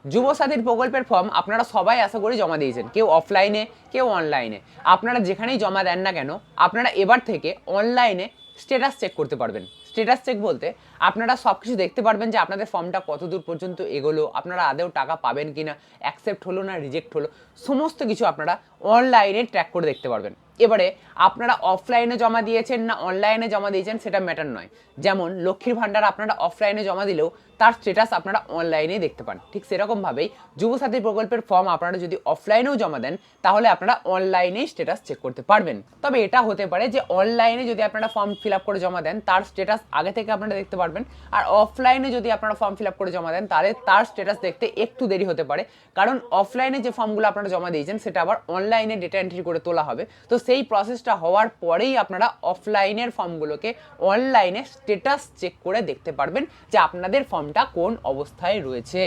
যুবসাথীর প্রকল্পের ফর্ম আপনারা সবাই আশা করি জমা দিয়েছেন, কেউ অফলাইনে কেউ অনলাইনে। আপনারা যেখানেই জমা দেন না কেন, আপনারা এবার থেকে অনলাইনে স্ট্যাটাস চেক করতে পারবেন। স্ট্যাটাস চেক বলতে আপনারা সব কিছু দেখতে পারবেন যে আপনাদের ফর্মটা কত দূর পর্যন্ত এগোলো, আপনারা আদৌ টাকা পাবেন কি না, অ্যাকসেপ্ট হলো না রিজেক্ট হলো, সমস্ত কিছু আপনারা অনলাইনে ট্র্যাক করে দেখতে পারবেন। এবারে আপনারা অফলাইনে জমা দিয়েছেন না অনলাইনে জমা দিয়েছেন সেটা ম্যাটার নয়। যেমন লক্ষ্মীর ভাণ্ডার আপনারা অফলাইনে জমা দিলেও তার স্ট্যাটাস আপনারা অনলাইনেই দেখতে পান, ঠিক সেরকমভাবেই যুবসাথী প্রকল্পের ফর্ম আপনারা যদি অফলাইনেও জমা দেন তাহলে আপনারা অনলাইনেই স্ট্যাটাস চেক করতে পারবেন। তবে এটা হতে পারে যে অনলাইনে যদি আপনারা ফর্ম ফিল আপ করে জমা দেন তার স্ট্যাটাস আগে থেকে আপনারা দেখতে পারবেন, আর অফলাইনে যদি আপনারা ফর্ম ফিল আপ করে জমা দেন তাহলে তার স্ট্যাটাস দেখতে একটু দেরি হতে পারে, কারণ অফলাইনে যে ফর্মগুলো আপনারা জমা দিয়েছেন সেটা আবার অনলাইনে ডেটা এন্ট্রি করে তোলা হবে। তো সেই প্রসেসটা হওয়ার পরেই আপনারা অফলাইনের ফর্মগুলোকে অনলাইনে স্ট্যাটাস চেক করে দেখতে পারবেন যে আপনাদের ফর্মটা কোন অবস্থায় রয়েছে।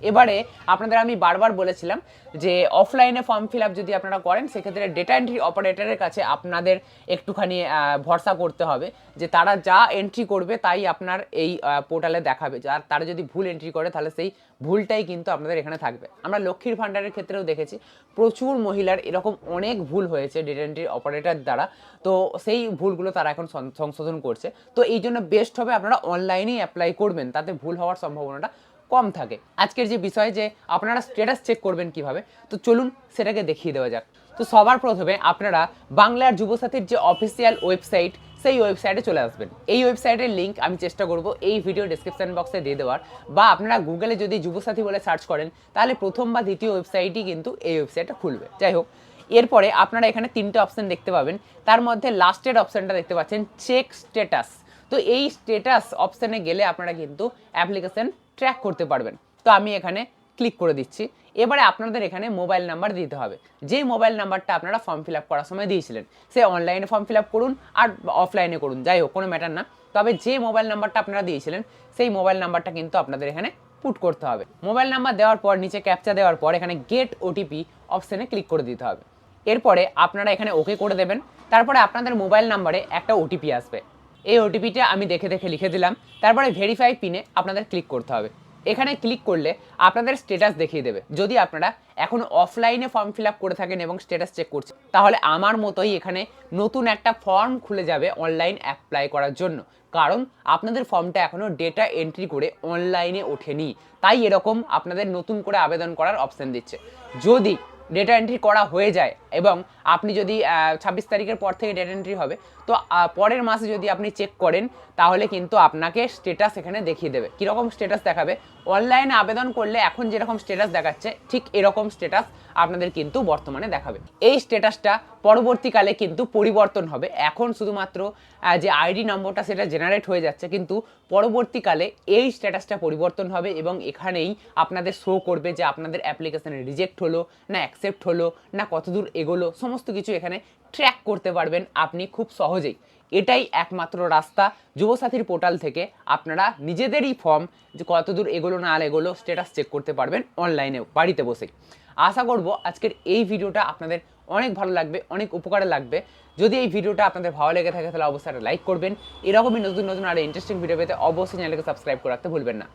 এবারে আপনাদের আমি বারবার বলেছিলাম যে অফলাইনে ফর্ম ফিল আপ যদি আপনারা করেন সেক্ষেত্রে ডেটা এন্ট্রি অপারেটরের কাছে আপনাদের একটুখানি ভরসা করতে হবে যে তারা যা এন্ট্রি করবে তাই আপনার এই পোর্টালে দেখাবে। আর তারা যদি ভুল এন্ট্রি করে তাহলে সেই ভুলটাই কিন্তু আপনাদের এখানে থাকবে। আমরা লক্ষ্মীর ভাণ্ডারের ক্ষেত্রেও দেখেছি প্রচুর মহিলার এরকম অনেক ভুল হয়েছে ডেটা এন্ট্রি অপারেটর দ্বারা, তো সেই ভুলগুলো তারা এখন সংশোধন করছে। তো এই জন্য বেস্ট হবে আপনারা অনলাইনেই অ্যাপ্লাই করবেন, তাতে ভুল হওয়ার সম্ভাবনাটা কম থাকে। আজকের যে বিষয় যে আপনারা স্ট্যাটাস চেক করবেন কিভাবে, তো চলুন সেটাকে দেখিয়ে দেওয়া যাক। তো সবার প্রথমে আপনারা বাংলার যুবসাথীর যে অফিসিয়াল ওয়েবসাইট সেই ওয়েবসাইটে চলে আসবেন। এই ওয়েবসাইটের লিঙ্ক আমি চেষ্টা করব এই ভিডিও ডেসক্রিপশন বক্সে দিয়ে দেওয়ার, বা আপনারা গুগলে যদি যুবসাথী বলে সার্চ করেন তাহলে প্রথম বা দ্বিতীয় ওয়েবসাইটই কিন্তু এই ওয়েবসাইটটা খুলবে। যাই হোক, এরপরে আপনারা এখানে তিনটে অপশন দেখতে পাবেন, তার মধ্যে লাস্টের অপশনটা দেখতে পাচ্ছেন চেক স্ট্যাটাস। তো এই স্ট্যাটাস অপশানে গেলে আপনারা কিন্তু অ্যাপ্লিকেশন ট্র্যাক করতে পারবেন। তো আমি এখানে ক্লিক করে দিচ্ছি। এবারে আপনাদের এখানে মোবাইল নাম্বার দিতে হবে, যে মোবাইল নাম্বারটা আপনারা ফর্ম ফিল আপ করার সময় দিয়েছিলেন। সে অনলাইনে ফর্ম ফিল আপ করুন আর অফলাইনে করুন, যাই হোক কোনো ম্যাটার না। তবে যে মোবাইল নাম্বারটা আপনারা দিয়েছিলেন সেই মোবাইল নাম্বারটা কিন্তু আপনাদের এখানে পুট করতে হবে। মোবাইল নাম্বার দেওয়ার পর নিচে ক্যাপচা দেওয়ার পর এখানে গেট ওটিপি অপশানে ক্লিক করে দিতে হবে। এরপরে আপনারা এখানে ওকে করে দেবেন। তারপরে আপনাদের মোবাইল নাম্বারে একটা ওটিপি আসবে, এই ওটিপিটা আমি দেখে দেখে লিখে দিলাম। তারপরে ভেরিফাই পিনে আপনাদের ক্লিক করতে হবে। এখানে ক্লিক করলে আপনাদের স্ট্যাটাস দেখিয়ে দেবে। যদি আপনারা এখন অফলাইনে ফর্ম ফিল আপ করে থাকেন এবং স্ট্যাটাস চেক করছেন তাহলে আমার মতোই এখানে নতুন একটা ফর্ম খুলে যাবে অনলাইন অ্যাপ্লাই করার জন্য, কারণ আপনাদের ফর্মটা এখনও ডেটা এন্ট্রি করে অনলাইনে ওঠেনি, তাই এরকম আপনাদের নতুন করে আবেদন করার অপশান দিচ্ছে। যদি ডেটা এন্ট্রি করা হয়ে যায় এবং আপনি যদি 26 তারিখের পর থেকে ডেটা এন্ট্রি হবে, তো পরের মাসে যদি আপনি চেক করেন তাহলে কিন্তু আপনাকে স্ট্যাটাস এখানে দেখিয়ে দেবে। কীরকম স্ট্যাটাস দেখাবে, অনলাইনে আবেদন করলে এখন যেরকম স্ট্যাটাস দেখাচ্ছে ঠিক এরকম স্ট্যাটাস আপনাদের কিন্তু বর্তমানে দেখাবে। এই স্ট্যাটাসটা পরবর্তীকালে কিন্তু পরিবর্তন হবে। এখন শুধুমাত্র যে আইডি নম্বরটা সেটা জেনারেট হয়ে যাচ্ছে, কিন্তু পরবর্তীকালে এই স্ট্যাটাসটা পরিবর্তন হবে এবং এখানেই আপনাদের শো করবে যে আপনাদের অ্যাপ্লিকেশানে রিজেক্ট হলো না অ্যাকসেপ্ট হলো না কতদূর এগোলো, সমস্ত কিছু এখানে ট্র্যাক করতে পারবেন আপনি খুব সহজেই। এটাই একমাত্র রাস্তা যুবসাথীর পোর্টাল থেকে আপনারা নিজেদেরই ফর্ম যে কতদূর এগোলো না এগোলো স্ট্যাটাস চেক করতে পারবেন অনলাইনে বাড়িতে বসেই। আশা করব আজকের এই ভিডিওটা আপনাদের অনেক ভালো লাগবে, অনেক উপকারে লাগবে। যদি এই ভিডিওটা আপনাদের ভালো লেগে থাকে তাহলে অবশ্যই লাইক করবেন। এরকমই নতুন নতুন আর ইন্টারেস্টিং ভিডিও পেতে অবশ্যই চ্যানেলকে সাবস্ক্রাইব করে রাখতে ভুলবেন না।